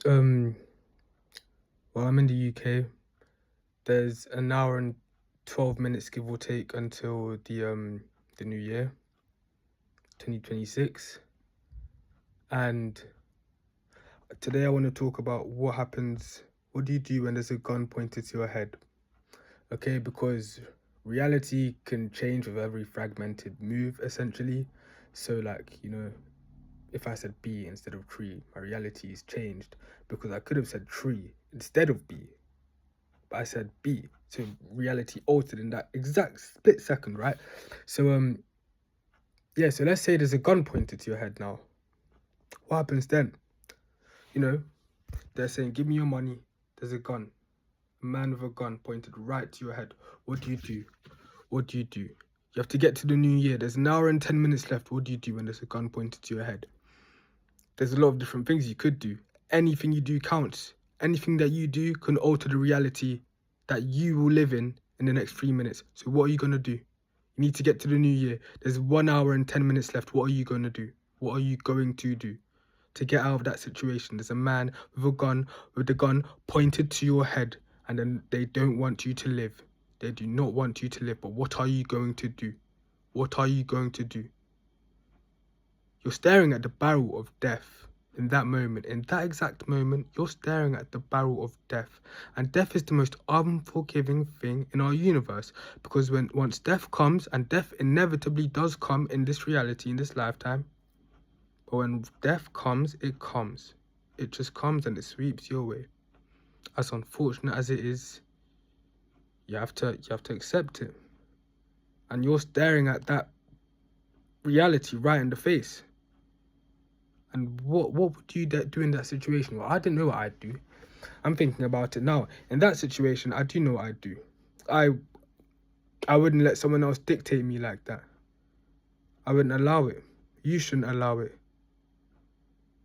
Um, well, I'm in the UK. There's an hour and 12 minutes, give or take, until the new year, 2026. And today I want to talk about what do you do when there's a gun pointed to your head? Okay, because reality can change with every fragmented move, essentially. So, like, if I said B instead of tree, my reality is changed because I could have said tree instead of B, but I said B. So reality altered in that exact split second, right? So yeah, so let's say there's a gun pointed to your head now. What happens then? You know, they're saying, give me your money. There's a gun. A man with a gun pointed right to your head. What do you do? What do you do? You have to get to the new year. There's an hour and 10 minutes left. What do you do when there's a gun pointed to your head? There's a lot of different things you could do. Anything you do counts. Anything that you do can alter the reality that you will live in the next 3 minutes. So what are you going to do? You need to get to the new year. There's 1 hour and 10 minutes left. What are you going to do? What are you going to do to get out of that situation? There's a man with the gun pointed to your head, and then they don't want you to live. They do not want you to live. But what are you going to do? What are you going to do? You're staring at the barrel of death in that moment. In that exact moment, you're staring at the barrel of death. And death is the most unforgiving thing in our universe. Because once death comes, and death inevitably does come in this reality, in this lifetime, but when death comes, it comes. It just comes and it sweeps your way. As unfortunate as it is, you have to accept it. And you're staring at that reality right in the face. And what would you do in that situation? Well, I didn't know what I'd do. I'm thinking about it now. In that situation, I do know what I'd do. I wouldn't let someone else dictate me like that. I wouldn't allow it. You shouldn't allow it.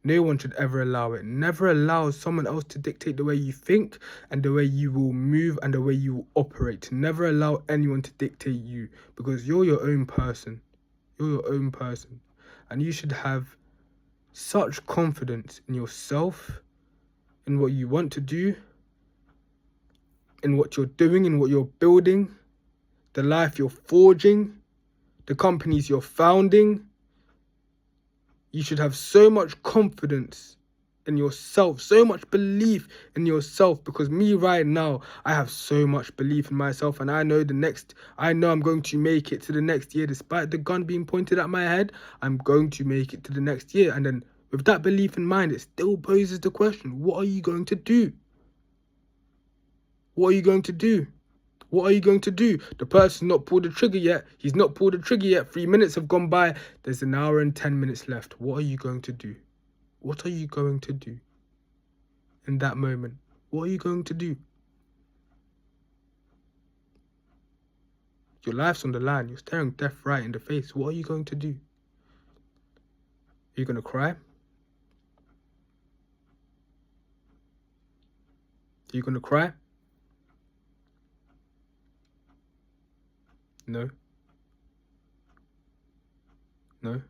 No one should ever allow it. Never allow someone else to dictate the way you think and the way you will move and the way you will operate. Never allow anyone to dictate you, because you're your own person. You're your own person. And you should have such confidence in yourself, in what you want to do, in what you're doing, in what you're building, the life you're forging, the companies you're founding. You should have so much confidence in yourself, so much belief in yourself, because me right now, I have so much belief in myself, and I know I'm going to make it to the next year. Despite the gun being pointed at my head, I'm going to make it to the next year. And then with that belief in mind, it still poses the question, what are you going to do? What are you going to do? What are you going to do? The person's not pulled the trigger yet. He's not pulled the trigger yet. 3 minutes have gone by. There's an hour and 10 minutes left. What are you going to do? What are you going to do in that moment? What are you going to do? Your life's on the line. You're staring death right in the face. What are you going to do? Are you going to cry? Are you going to cry? No. No.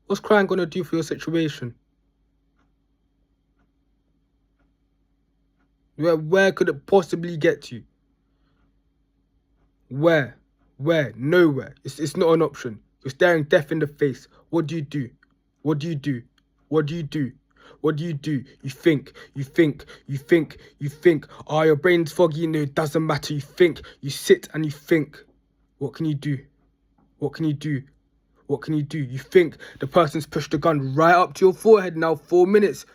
What's crying going to do for your situation? Where could it possibly get you? Where? Nowhere. It's not an option. You're staring death in the face. What do you do? What do you do? What do you do? What do you do? You think. Oh, your brain's foggy. No, it doesn't matter. You think. You sit and you think. What can you do? What can you do? What can you do? You think. The person's pushed the gun right up to your forehead now. 4 minutes.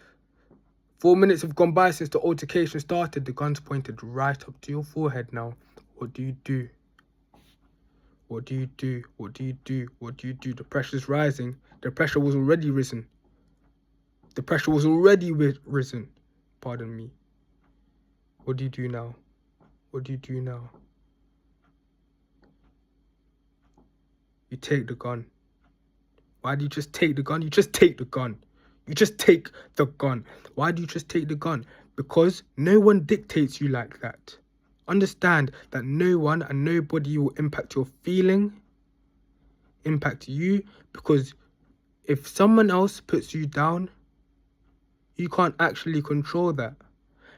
4 minutes have gone by since the altercation started. The gun's pointed right up to your forehead now. What do you do? What do you do? What do you do? What do you do? The pressure's rising. The pressure was already risen. The pressure was already risen. Pardon me. What do you do now? What do you do now? You take the gun. Why do you just take the gun? You just take the gun. You just take the gun. Why do you just take the gun? Because no one dictates you like that. Understand that no one and nobody will impact your feeling, impact you, because if someone else puts you down, You can't actually control that.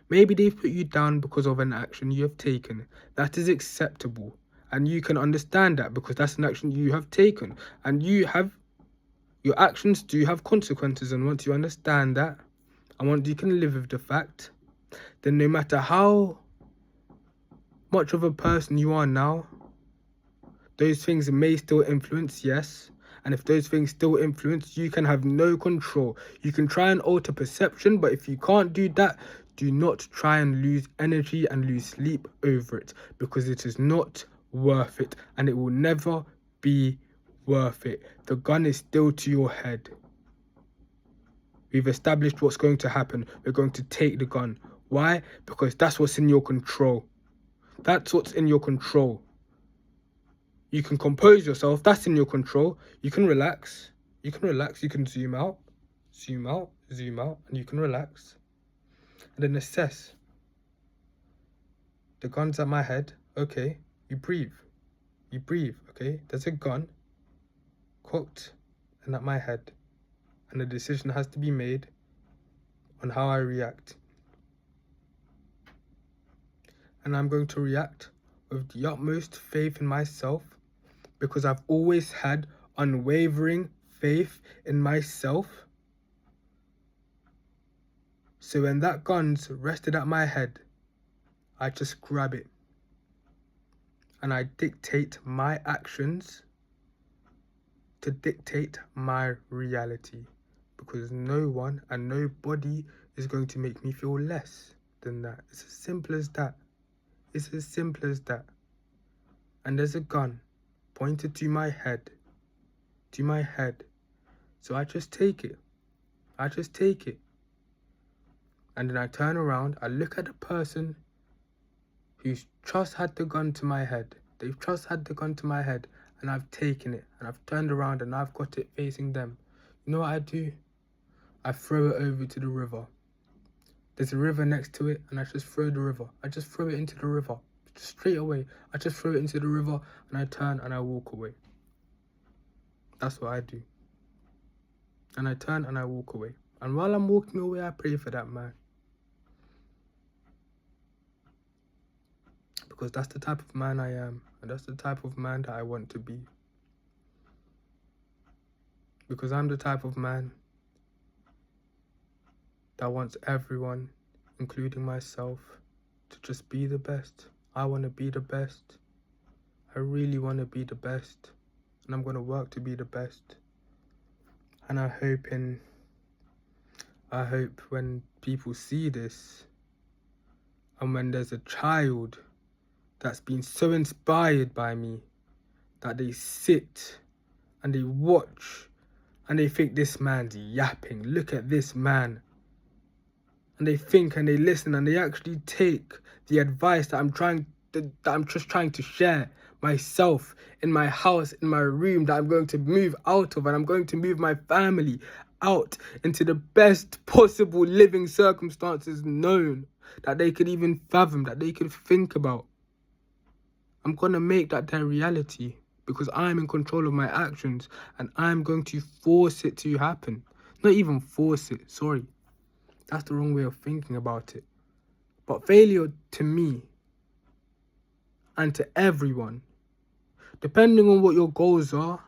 Maybe they've put you down because of an action you have taken. That is acceptable. And you can understand that because that's an action you have taken. And your actions do have consequences. And once you understand that, and once you can live with the fact, then no matter how much of a person you are now, those things may still influence, yes. And if those things still influence, you can have no control. You can try and alter perception, but if you can't do that, do not try and lose energy and lose sleep over it, because it is not worth it, and it will never be worth it. The gun is still to your head. We've established what's going to happen. We're going to take the gun. Why? Because that's what's in your control. That's what's in your control. You can compose yourself. That's in your control. You can relax. You can relax. You can zoom out, zoom out, zoom out, and you can relax. And then assess. The gun's at my head. Okay. You breathe. You breathe. Okay. There's a gun cocked and at my head. And a decision has to be made on how I react. And I'm going to react with the utmost faith in myself, because I've always had unwavering faith in myself. So when that gun's rested at my head, I just grab it. And I dictate my actions to dictate my reality. Because no one and nobody is going to make me feel less than that. It's as simple as that. It's as simple as that. And there's a gun pointed to my head. To my head. So I just take it. I just take it. And then I turn around. I look at the person who's just had the gun to my head. They've just had the gun to my head. And I've taken it. And I've turned around and I've got it facing them. You know what I do? I throw it over to the river. There's a river next to it, and I just throw the river. I just throw it into the river. Just straight away. I just throw it into the river, and I turn and I walk away. That's what I do. And I turn and I walk away. And while I'm walking away, I pray for that man. Because that's the type of man I am. And that's the type of man that I want to be. Because I'm the type of man that wants everyone, including myself, to just be the best. I want to be the best. I really want to be the best. And I'm going to work to be the best. And I hope when people see this, and when there's a child that's been so inspired by me, that they sit and they watch and they think, this man's yapping. Look at this man. And they think and they listen and they actually take the advice that I'm just trying to share myself in my house, in my room, that I'm going to move out of, and I'm going to move my family out into the best possible living circumstances known, that they could even fathom, that they could think about. I'm going to make that their reality, because I'm in control of my actions, and I'm going to force it to happen. Not even force it, sorry. That's the wrong way of thinking about it. But failure to me and to everyone, depending on what your goals are,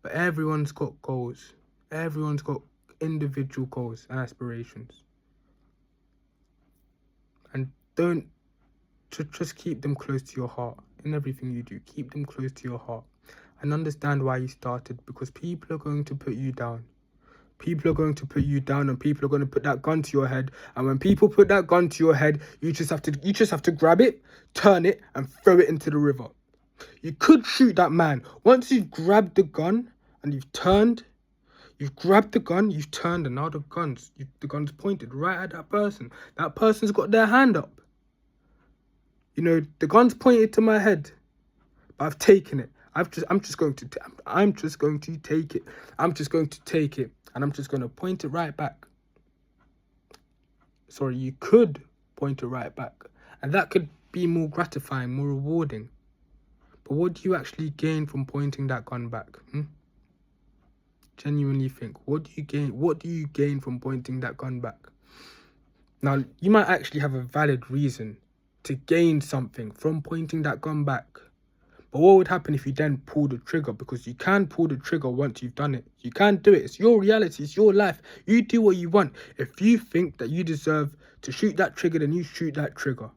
but everyone's got goals. Everyone's got individual goals and aspirations. And don't just keep them close to your heart in everything you do. Keep them close to your heart and understand why you started, because people are going to put you down. People are going to put you down, and people are going to put that gun to your head. And when people put that gun to your head, you just have to grab it, turn it, and throw it into the river. You could shoot that man. Once you've grabbed the gun and you've grabbed the gun, you've turned, and now the gun's pointed right at that person. That person's got their hand up. You know, the gun's pointed to my head, but I've taken it. I'm just going to take it. I'm just going to take it, and I'm just going to point it right back. Sorry, you could point it right back, and that could be more gratifying, more rewarding. But what do you actually gain from pointing that gun back? Genuinely think. What do you gain? What do you gain from pointing that gun back? Now, you might actually have a valid reason to gain something from pointing that gun back. But what would happen if you then pull the trigger? Because you can pull the trigger once you've done it. You can do it. It's your reality. It's your life. You do what you want. If you think that you deserve to shoot that trigger, then you shoot that trigger.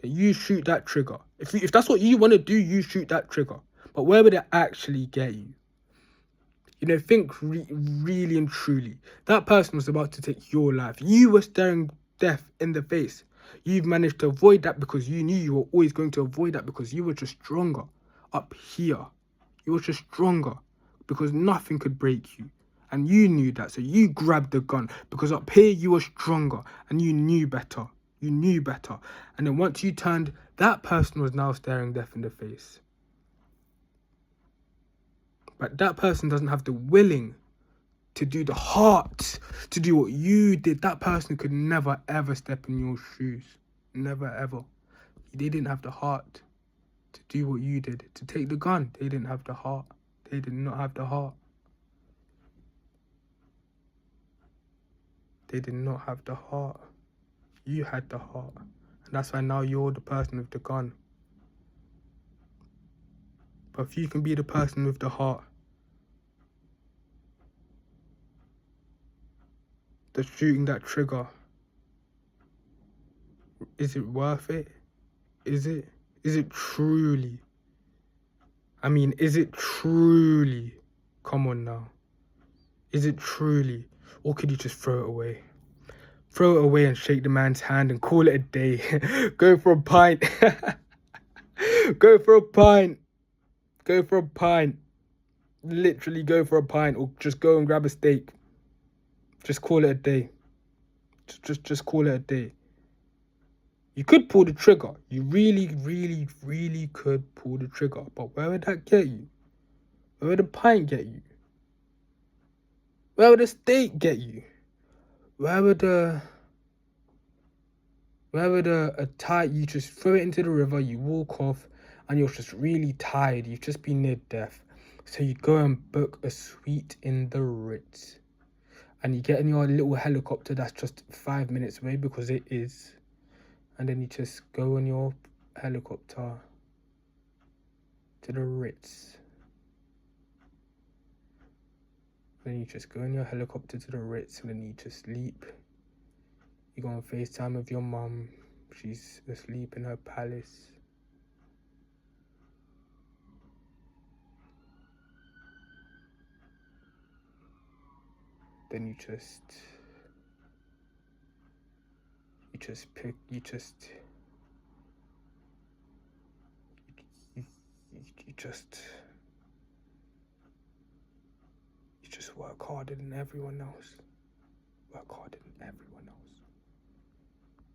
Then you shoot that trigger. If that's what you want to do, you shoot that trigger. But where would it actually get you? You know, think really and truly. That person was about to take your life. You were staring death in the face. You've managed to avoid that because you knew you were always going to avoid that because you were just stronger up here. You were just stronger because nothing could break you. And you knew that. So you grabbed the gun because up here you were stronger and you knew better. You knew better. And then once you turned, that person was now staring death in the face. But that person doesn't have the willing to do the heart, to do what you did. That person could never, ever step in your shoes. Never, ever. They didn't have the heart to do what you did, to take the gun. They didn't have the heart. They did not have the heart. They did not have the heart. You had the heart. And that's why now you're the person with the gun. But if you can be the person with the heart, that's shooting that trigger, is it worth it? Is it? Is it truly? I mean, is it truly? Come on now. Is it truly? Or could you just throw it away? Throw it away and shake the man's hand and call it a day. Go for a pint. Go for a pint. Go for a pint. Literally go for a pint or just go and grab a steak. Just call it a day. Just call it a day. You could pull the trigger. You really could pull the trigger. But where would that get you? Where would the pint get you? Where would the steak get you? Where would a tight, you just throw it into the river, you walk off, and you're just really tired. You've just been near death. So you go and book a suite in the Ritz. And you get in your little helicopter that's just 5 minutes away because it is. And then you just go on your helicopter to the Ritz. Then you just go in your helicopter to the Ritz and then you just sleep. You go on FaceTime with your mum. She's asleep in her palace. Then you just work harder than everyone else. Work harder than everyone else.